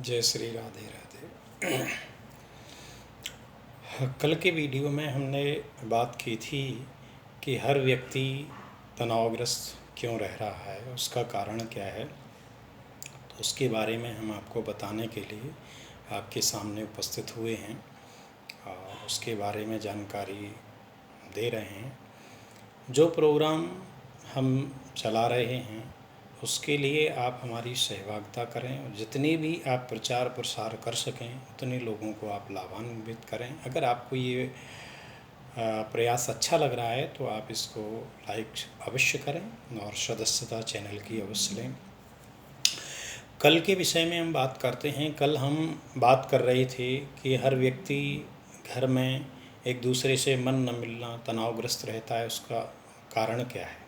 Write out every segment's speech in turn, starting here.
जय श्री राधे राधे। कल के वीडियो में हमने बात की थी कि हर व्यक्ति तनावग्रस्त क्यों रह रहा है, उसका कारण क्या है। तो उसके बारे में हम आपको बताने के लिए आपके सामने उपस्थित हुए हैं और उसके बारे में जानकारी दे रहे हैं। जो प्रोग्राम हम चला रहे हैं उसके लिए आप हमारी सहभागिता करें और जितने भी आप प्रचार प्रसार कर सकें उतने लोगों को आप लाभान्वित करें। अगर आपको ये प्रयास अच्छा लग रहा है तो आप इसको लाइक अवश्य करें और सदस्यता चैनल की अवश्य लें। कल के विषय में हम बात करते हैं। कल हम बात कर रहे थे कि हर व्यक्ति घर में एक दूसरे से मन न मिलना, तनावग्रस्त रहता है। उसका कारण क्या है?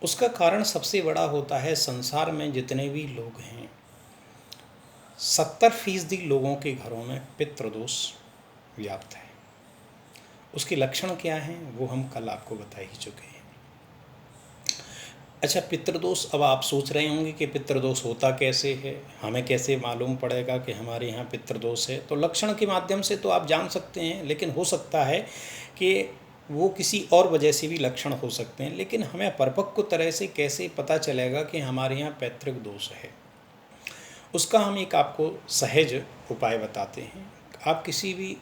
उसका कारण सबसे बड़ा होता है, संसार में जितने भी लोग हैं 70% लोगों के घरों में पितृदोष व्याप्त है। उसके लक्षण क्या हैं वो हम कल आपको बता ही चुके हैं। अच्छा, पितृदोष, अब आप सोच रहे होंगे कि पितृदोष होता कैसे है, हमें कैसे मालूम पड़ेगा कि हमारे यहाँ पितृदोष है। तो लक्षण के माध्यम से तो आप जान सकते हैं, लेकिन हो सकता है कि वो किसी और वजह से भी लक्षण हो सकते हैं। लेकिन हमें परिपक्व तरह से कैसे पता चलेगा कि हमारे यहाँ पैतृक दोष है, उसका हम एक आपको सहज उपाय बताते हैं। आप किसी भी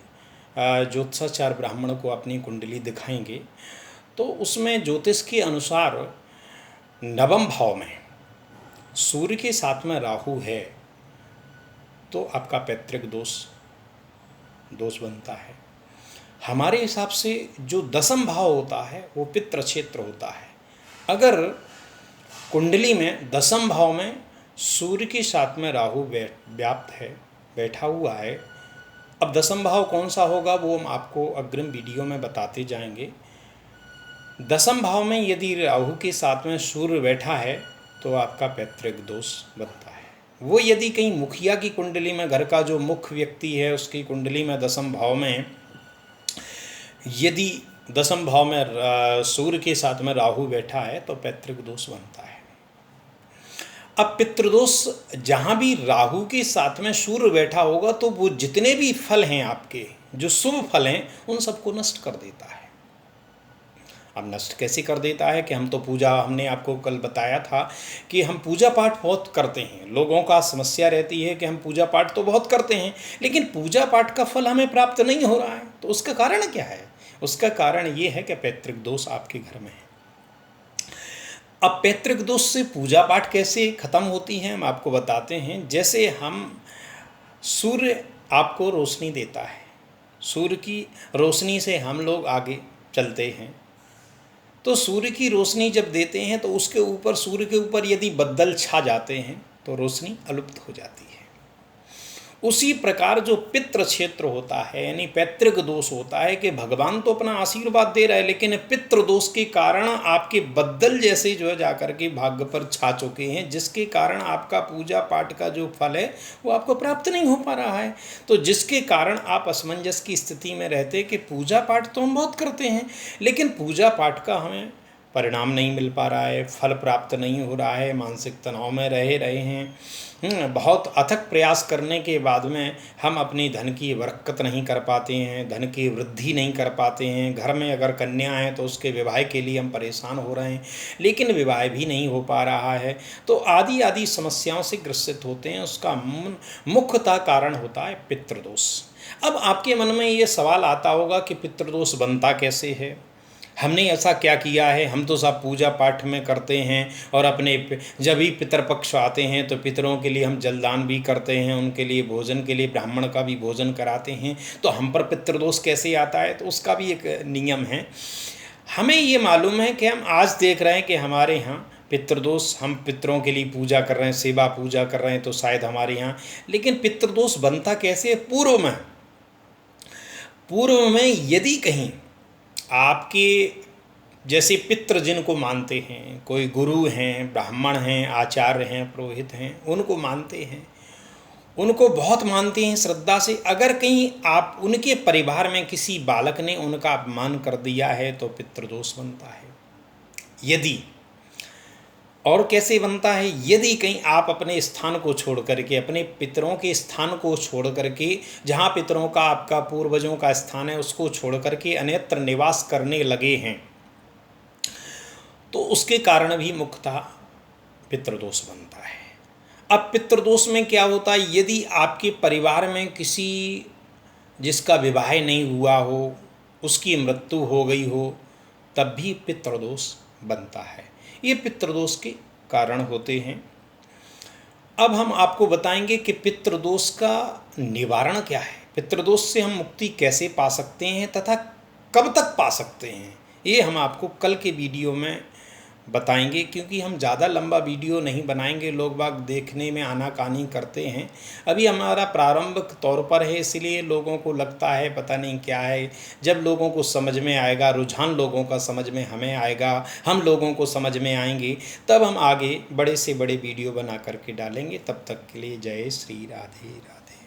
ज्योतिषाचार्य ब्राह्मण को अपनी कुंडली दिखाएंगे तो उसमें ज्योतिष के अनुसार नवम भाव में सूर्य के साथ में राहु है तो आपका पैतृक दोष बनता है। हमारे हिसाब से जो दसम भाव होता है वो पितृ क्षेत्र होता है। अगर कुंडली में दसम भाव में सूर्य के साथ में राहु व्याप्त है, बैठा हुआ है। अब दसम भाव कौन सा होगा वो हम आपको अग्रिम वीडियो में बताते जाएंगे। दसम भाव में यदि राहु के साथ में सूर्य बैठा है तो आपका पैतृक दोष बनता है। वो यदि कहीं मुखिया की कुंडली में, घर का जो मुख्य व्यक्ति है उसकी कुंडली में दसम भाव में यदि दसम भाव में सूर्य के साथ में राहु बैठा है तो पैतृक दोष बनता है। अब पितृदोष जहाँ भी राहु के साथ में सूर्य बैठा होगा तो वो जितने भी फल हैं, आपके जो शुभ फल हैं, उन सबको नष्ट कर देता है। अब नष्ट कैसे कर देता है कि हम तो पूजा, हमने आपको कल बताया था कि हम पूजा पाठ बहुत करते हैं। लोगों का समस्या रहती है कि हम पूजा पाठ तो बहुत करते हैं लेकिन पूजा पाठ का फल हमें प्राप्त नहीं हो रहा है। तो उसका कारण क्या है? उसका कारण ये है कि पैतृक दोष आपके घर में है। अब पैतृक दोष से पूजा पाठ कैसे खत्म होती है हम आपको बताते हैं। जैसे हम, सूर्य आपको रोशनी देता है, सूर्य की रोशनी से हम लोग आगे चलते हैं। तो सूर्य की रोशनी जब देते हैं तो उसके ऊपर, सूर्य के ऊपर यदि बदल छा जाते हैं तो रोशनी अलुप्त हो जाती है। उसी प्रकार जो पितृ क्षेत्र होता है, यानी पैतृक दोष होता है कि भगवान तो अपना आशीर्वाद दे रहा है लेकिन पितृ दोष के कारण आपके बद्दल जैसे जो है जाकर के भाग्य पर छा चुके हैं, जिसके कारण आपका पूजा पाठ का जो फल है वो आपको प्राप्त नहीं हो पा रहा है। तो जिसके कारण आप असमंजस की स्थिति में रहते कि पूजा पाठ तो हम बहुत करते हैं लेकिन पूजा पाठ का हमें परिणाम नहीं मिल पा रहा है, फल प्राप्त नहीं हो रहा है, मानसिक तनाव में रहे हैं। बहुत अथक प्रयास करने के बाद में हम अपनी धन की बरकत नहीं कर पाते हैं, धन की वृद्धि नहीं कर पाते हैं। घर में अगर कन्या है तो उसके विवाह के लिए हम परेशान हो रहे हैं लेकिन विवाह भी नहीं हो पा रहा है। तो आदि आदि समस्याओं से ग्रसित होते हैं। उसका मुख्यतः कारण होता है पितृदोष। अब आपके मन में ये सवाल आता होगा कि पितृदोष बनता कैसे है, हमने ऐसा क्या किया है, हम तो सब पूजा पाठ में करते हैं और अपने जब भी पितरपक्ष आते हैं तो पितरों के लिए हम जलदान भी करते हैं, उनके लिए भोजन के लिए ब्राह्मण का भी भोजन कराते हैं, तो हम पर पितृदोष कैसे आता है? तो उसका भी एक नियम है। हमें ये मालूम है कि हम आज देख रहे हैं कि हमारे यहाँ पितृदोष, हम पितरों के लिए पूजा कर रहे हैं, सेवा पूजा कर रहे हैं तो शायद हमारे यहाँ, लेकिन पितृदोष बनता कैसे है? पूर्व में यदि कहीं आपके जैसे पितृ जिनको मानते हैं, कोई गुरु हैं, ब्राह्मण हैं, आचार्य हैं, पुरोहित हैं, उनको मानते हैं, उनको बहुत मानते हैं श्रद्धा से। अगर कहीं आप उनके परिवार में किसी बालक ने उनका अपमान कर दिया है तो पितृदोष बनता है। यदि और कैसे बनता है? यदि कहीं आप अपने स्थान को छोड़ करके, अपने पितरों के स्थान को छोड़ करके, जहाँ पितरों का, आपका पूर्वजों का स्थान है, उसको छोड़ करके अन्यत्र निवास करने लगे हैं, तो उसके कारण भी मुख्यतः पितृदोष बनता है। अब पितृदोष में क्या होता है? यदि आपके परिवार में किसी जिसका विवाह नहीं हुआ हो, उसकी मृत्यु हो गई हो, तब भी पितृदोष बनता है। ये पितृदोष के कारण होते हैं। अब हम आपको बताएंगे कि पितृदोष का निवारण क्या है, पितृदोष से हम मुक्ति कैसे पा सकते हैं तथा कब तक पा सकते हैं, ये हम आपको कल के वीडियो में बताएंगे। क्योंकि हम ज़्यादा लंबा वीडियो नहीं बनाएंगे, लोग बाग देखने में आनाकानी करते हैं। अभी हमारा प्रारंभिक तौर पर है, इसलिए लोगों को लगता है पता नहीं क्या है। जब लोगों को समझ में आएगा, रुझान लोगों का समझ में हमें आएगा, हम लोगों को समझ में आएंगे, तब हम आगे बड़े से बड़े वीडियो बना करके डालेंगे। तब तक के लिए जय श्री राधे राधे।